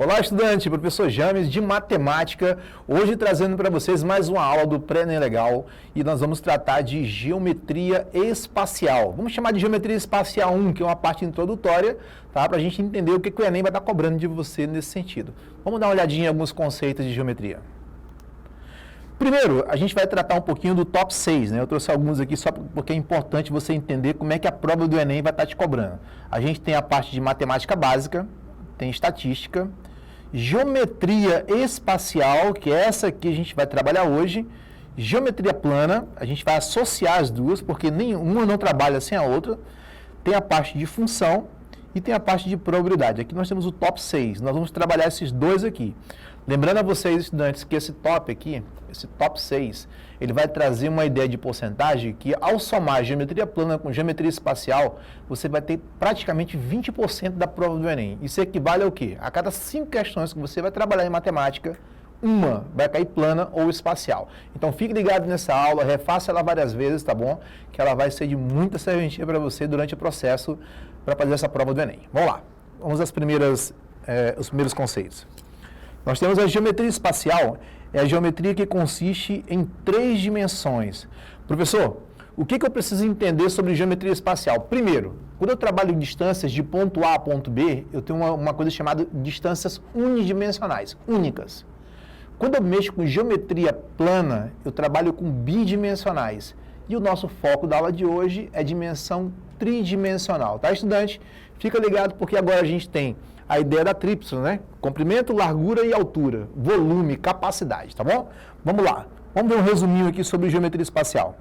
Olá, estudante, professor James de Matemática, hoje trazendo para vocês mais uma aula do Pré-ENEM Legal e nós vamos tratar de geometria espacial. Vamos chamar de geometria espacial 1, que é uma parte introdutória, tá? Para a gente entender o que o Enem vai estar cobrando de você nesse sentido. Vamos dar uma olhadinha em alguns conceitos de geometria. Primeiro, a gente vai tratar um pouquinho do top 6, né? Eu trouxe alguns aqui só porque é importante você entender como é que a prova do Enem vai estar te cobrando. A gente tem a parte de matemática básica, tem estatística, geometria espacial, que é essa que a gente vai trabalhar hoje, geometria plana, a gente vai associar as duas, porque nenhuma não trabalha sem a outra, tem a parte de função e tem a parte de probabilidade. Aqui nós temos o top 6, nós vamos trabalhar esses dois aqui. Lembrando a vocês, estudantes, que esse top aqui, esse top 6, ele vai trazer uma ideia de porcentagem que, ao somar geometria plana com geometria espacial, você vai ter praticamente 20% da prova do Enem. Isso equivale ao quê? A cada 5 questões que você vai trabalhar em matemática, uma vai cair plana ou espacial. Então, fique ligado nessa aula, refaça ela várias vezes, tá bom? Que ela vai ser de muita serventia para você durante o processo para fazer essa prova do Enem. Vamos lá, vamos às os primeiros conceitos. Nós temos a geometria espacial, é a geometria que consiste em 3 dimensões. Professor, o que eu preciso entender sobre geometria espacial? Primeiro, quando eu trabalho em distâncias de ponto A a ponto B, eu tenho uma coisa chamada distâncias unidimensionais, únicas. Quando eu mexo com geometria plana, eu trabalho com bidimensionais. E o nosso foco da aula de hoje é dimensão tridimensional, tá, estudante? Fica ligado porque agora a gente tem a ideia da tríplice, né? Comprimento, largura e altura, volume, capacidade, tá bom? Vamos lá. Vamos ver um resuminho aqui sobre geometria espacial.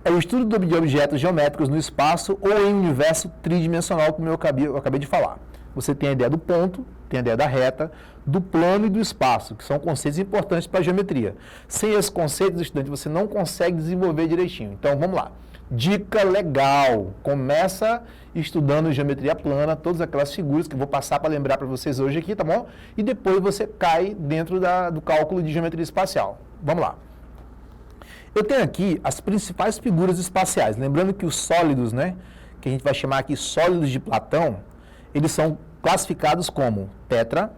É o estudo de objetos geométricos no espaço ou em um universo tridimensional, como eu acabei de falar. Você tem a ideia do ponto, tem a ideia da reta, do plano e do espaço, que são conceitos importantes para a geometria. Sem esses conceitos, estudante, você não consegue desenvolver direitinho. Então, vamos lá. Dica legal, começa estudando geometria plana, todas aquelas figuras que eu vou passar para lembrar para vocês hoje aqui, tá bom? E depois você cai dentro do cálculo de geometria espacial. Vamos lá. Eu tenho aqui as principais figuras espaciais, lembrando que os sólidos, né, que a gente vai chamar aqui sólidos de Platão, eles são classificados como tetra,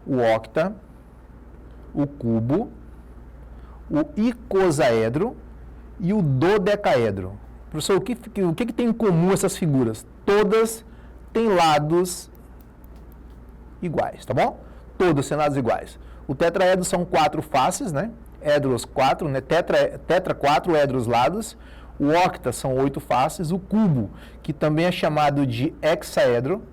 o octa, o cubo, o icosaedro e o dodecaedro. Professor, o que tem em comum essas figuras? Todas têm lados iguais, tá bom? Todas têm lados iguais. O tetraedro são 4 faces, né? Edros 4, né? Tetra 4, edros lados. O octa são 8 faces. O cubo, que também é chamado de hexaedro,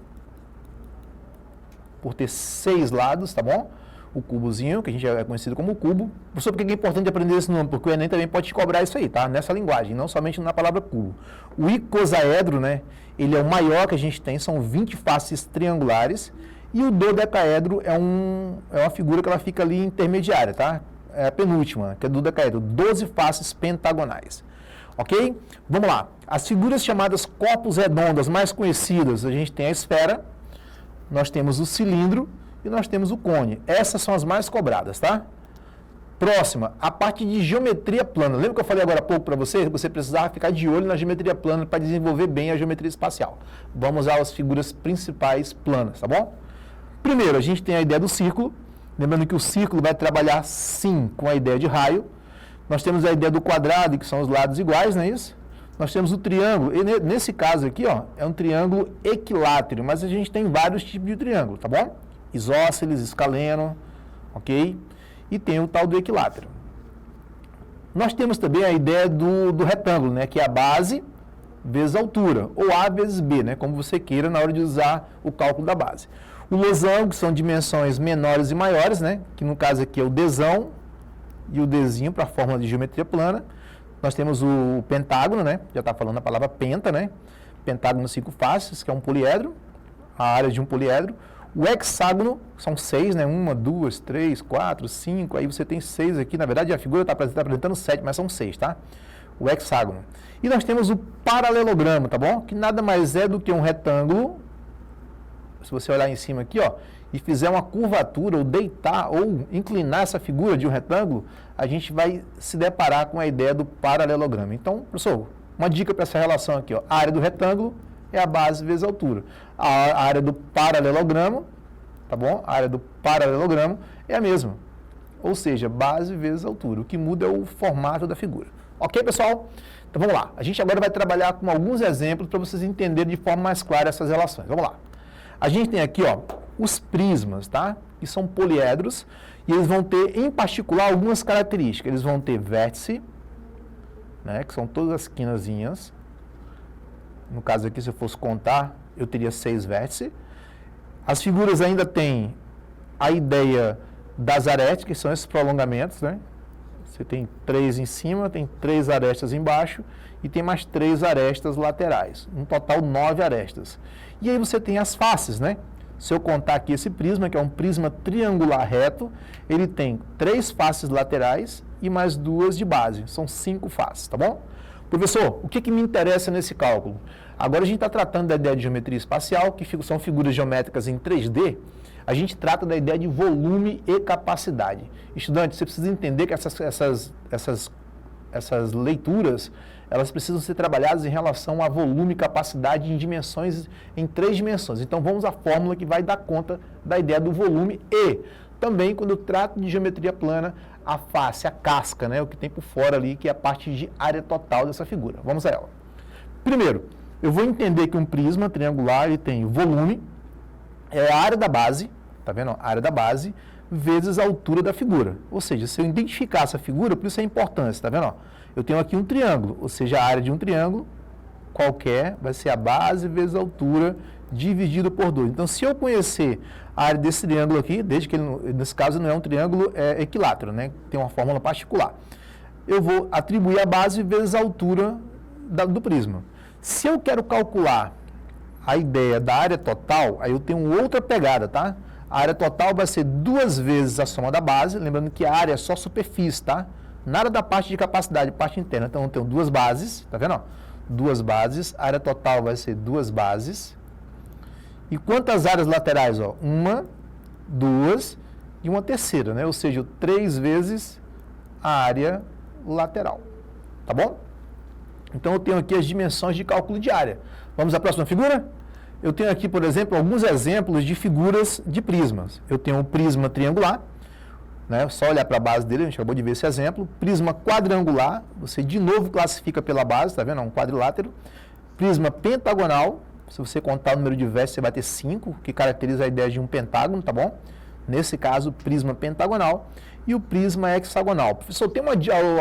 por ter 6 lados, tá bom? O cubozinho, que a gente é conhecido como cubo. Professor, por que é importante aprender esse nome? Porque o Enem também pode te cobrar isso aí, tá? Nessa linguagem, não somente na palavra cubo. O icosaedro, né? Ele é o maior que a gente tem, são 20 faces triangulares. E o dodecaedro é uma figura que ela fica ali intermediária, tá? É a penúltima, que é do dodecaedro, 12 faces pentagonais. Ok? Vamos lá. As figuras chamadas corpos redondas mais conhecidas, a gente tem a esfera, nós temos o cilindro e nós temos o cone. Essas são as mais cobradas, tá? Próxima, a parte de geometria plana. Lembra que eu falei agora há pouco para você? Você precisava ficar de olho na geometria plana para desenvolver bem a geometria espacial. Vamos às figuras principais planas, tá bom? Primeiro, a gente tem a ideia do círculo. Lembrando que o círculo vai trabalhar, sim, com a ideia de raio. Nós temos a ideia do quadrado, que são os lados iguais, não é isso? Nós temos o triângulo, e nesse caso aqui, ó, é um triângulo equilátero, mas a gente tem vários tipos de triângulo, tá bom? Isósceles, escaleno, ok? E tem o tal do equilátero. Nós temos também a ideia do retângulo, né? Que é a base vezes a altura, ou A vezes B, né? Como você queira na hora de usar o cálculo da base. O losango, que são dimensões menores e maiores, né? Que no caso aqui é o Dzão e o Dzinho para a fórmula de geometria plana. Nós temos o pentágono, né? Já está falando a palavra penta, né? Pentágono 5 faces, que é um poliedro, a área de um poliedro. O hexágono são 6, né? 1, 2, 3, 4, 5, aí você tem 6 aqui. Na verdade, a figura está apresentando 7, mas são 6, tá? O hexágono. E nós temos o paralelogramo, tá bom? Que nada mais é do que um retângulo. Se você olhar em cima aqui, ó, e fizer uma curvatura, ou deitar, ou inclinar essa figura de um retângulo, a gente vai se deparar com a ideia do paralelogramo. Então, professor, uma dica para essa relação aqui, ó, a área do retângulo é a base vezes a altura. A área do paralelogramo tá bom? A área do paralelogramo é a mesma. Ou seja, base vezes altura. O que muda é o formato da figura. Ok, pessoal? Então vamos lá. A gente agora vai trabalhar com alguns exemplos para vocês entenderem de forma mais clara essas relações. Vamos lá. A gente tem aqui, ó, os prismas, tá? Que são poliedros e eles vão ter, em particular, algumas características. Eles vão ter vértice, né? Que são todas as quinazinhas. No caso aqui, se eu fosse contar, eu teria 6 vértices. As figuras ainda têm a ideia das arestas, que são esses prolongamentos, né? Você tem 3 em cima, tem 3 arestas embaixo e tem mais 3 arestas laterais. Um total 9 arestas. E aí você tem as faces, né? Se eu contar aqui esse prisma, que é um prisma triangular reto, ele tem 3 faces laterais e mais 2 de base. São 5 faces, tá bom? Professor, o que me interessa nesse cálculo? Agora a gente está tratando da ideia de geometria espacial, que são figuras geométricas em 3D. A gente trata da ideia de volume e capacidade. Estudante, você precisa entender que essas leituras, elas precisam ser trabalhadas em relação a volume e capacidade em dimensões, em 3 dimensões. Então vamos à fórmula que vai dar conta da ideia do volume e também, quando eu trato de geometria plana, a face, a casca, né, o que tem por fora ali, que é a parte de área total dessa figura. Vamos a ela. Primeiro, eu vou entender que um prisma triangular ele tem volume, é a área da base, tá vendo? A área da base, vezes a altura da figura. Ou seja, se eu identificar essa figura, por isso é a importância, tá vendo? Eu tenho aqui um triângulo, ou seja, a área de um triângulo qualquer vai ser a base vezes a altura dividido por 2. Então, se eu conhecer a área desse triângulo aqui, desde que ele, nesse caso não é um triângulo equilátero, né? Tem uma fórmula particular. Eu vou atribuir a base vezes a altura do prisma. Se eu quero calcular a ideia da área total, aí eu tenho outra pegada, tá? A área total vai ser 2 vezes a soma da base, lembrando que a área é só superfície, tá? Nada da parte de capacidade, parte interna. Então, eu tenho 2 bases, tá vendo? 2 bases, a área total vai ser 2 bases. E quantas áreas laterais? 1, 2 e uma terceira, né? Ou seja, 3 vezes a área lateral, tá bom? Então, eu tenho aqui as dimensões de cálculo de área. Vamos à próxima figura? Eu tenho aqui, por exemplo, alguns exemplos de figuras de prismas. Eu tenho um prisma triangular, né? Só olhar para a base dele, a gente acabou de ver esse exemplo. Prisma quadrangular, você de novo classifica pela base, tá vendo? É um quadrilátero. Prisma pentagonal, se você contar o número de vértices, você vai ter 5, que caracteriza a ideia de um pentágono, tá bom? Nesse caso, prisma pentagonal. E o prisma hexagonal. Professor, tem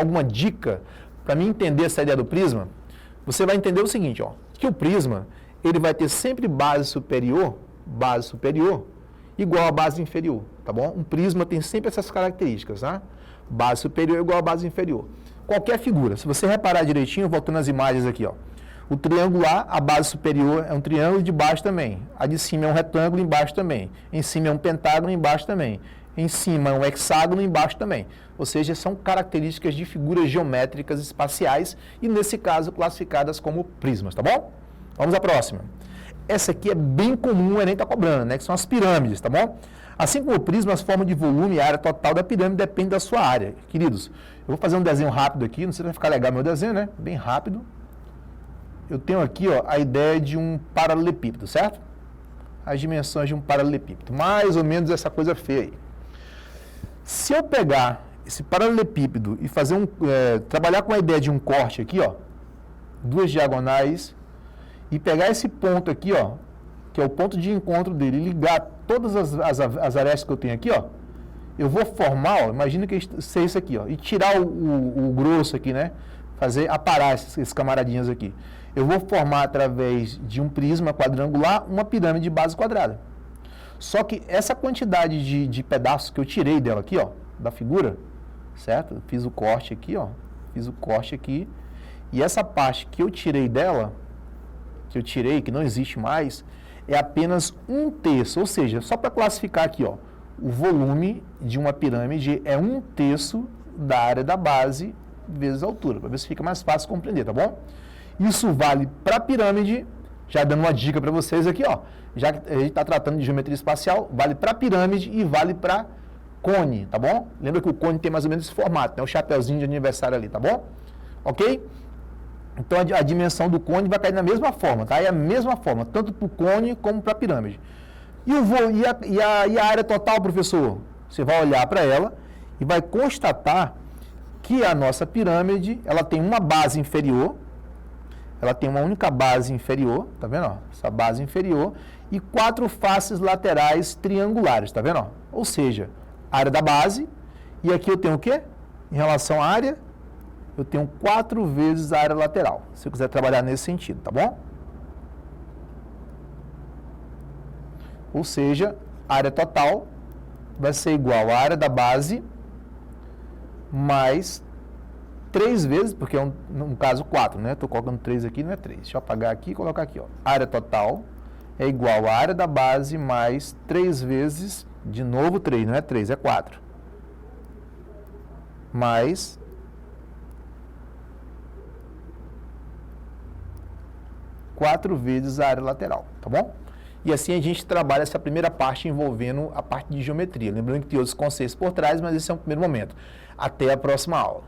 alguma dica para mim entender essa ideia do prisma? Você vai entender o seguinte, ó, que o prisma ele vai ter sempre base superior, igual a base inferior, tá bom? Um prisma tem sempre essas características, tá? Base superior igual a base inferior. Qualquer figura, se você reparar direitinho, voltando às imagens aqui, ó. O triangular, a base superior é um triângulo, de baixo também. A de cima é um retângulo, embaixo também. Em cima é um pentágono, embaixo também. Em cima é um hexágono, embaixo também. Ou seja, são características de figuras geométricas espaciais e, nesse caso, classificadas como prismas, tá bom? Vamos à próxima. Essa aqui é bem comum, o Enem está cobrando, né? Que são as pirâmides, tá bom? Assim como o prisma, as formas de volume e a área total da pirâmide depende da sua área. Queridos, eu vou fazer um desenho rápido aqui, não sei se vai ficar legal meu desenho, né? Bem rápido. Eu tenho aqui, ó, a ideia de um paralelepípedo, certo? As dimensões de um paralelepípedo. Mais ou menos essa coisa feia aí. Se eu pegar esse paralelepípedo e fazer trabalhar com a ideia de um corte aqui, ó, 2 diagonais, e pegar esse ponto aqui, ó, que é o ponto de encontro dele, e ligar todas as arestas que eu tenho aqui, ó, eu vou formar, ó, imagina que ser isso aqui, ó, e tirar o grosso aqui, né? Aparar esses camaradinhos aqui. Eu vou formar, através de um prisma quadrangular, uma pirâmide de base quadrada. Só que essa quantidade de pedaços que eu tirei dela aqui, ó, da figura, certo? Eu fiz o corte aqui, ó, e essa parte que eu tirei dela, que não existe mais, é apenas 1/3, ou seja, só para classificar aqui, ó, o volume de uma pirâmide é 1/3 da área da base vezes a altura, para ver se fica mais fácil compreender, tá bom? Isso vale para a pirâmide, já dando uma dica para vocês aqui, ó, já que a gente está tratando de geometria espacial, vale para a pirâmide e vale para cone, tá bom? Lembra que o cone tem mais ou menos esse formato, né? O chapeuzinho de aniversário ali, tá bom? Ok? Então, a dimensão do cone vai cair na mesma forma, tá? É a mesma forma, tanto para o cone como para a pirâmide. E a área total, professor? Você vai olhar para ela e vai constatar que a nossa pirâmide, ela tem uma base inferior, ela tem uma única base inferior, tá vendo? Ó? Essa base inferior, e 4 faces laterais triangulares, tá vendo? Ó? Ou seja, área da base, e aqui eu tenho o quê? Em relação à área, eu tenho 4 vezes a área lateral, se eu quiser trabalhar nesse sentido, tá bom? Ou seja, a área total vai ser igual à área da base mais 3 vezes, porque é no caso 4, né? Estou colocando 3 aqui, não é 3. Deixa eu apagar aqui e colocar aqui, ó. Área total é igual à área da base mais 3 vezes, de novo 3, não é 3, é 4. Mais 4 vezes a área lateral, tá bom? E assim a gente trabalha essa primeira parte envolvendo a parte de geometria. Lembrando que tem outros conceitos por trás, mas esse é um primeiro momento. Até a próxima aula.